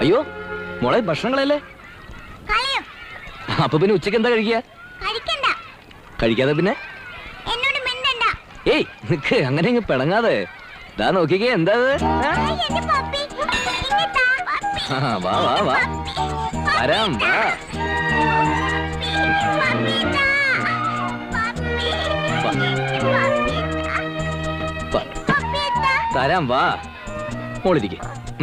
അയ്യോ മോളെ ഭക്ഷണങ്ങളല്ലേ? അപ്പൊ പിന്നെ ഉച്ചക്ക് എന്താ കഴിക്കുക? കഴിക്കാതെ പിന്നെ ഏയ് നിക്ക് അങ്ങനെ ഇങ്ങ് പിണങ്ങാതെ. ദാ നോക്കിക്കേ എന്താ വാ വാ വാ തരാം വാ. തരാം വാ മോളിരിക്കെ.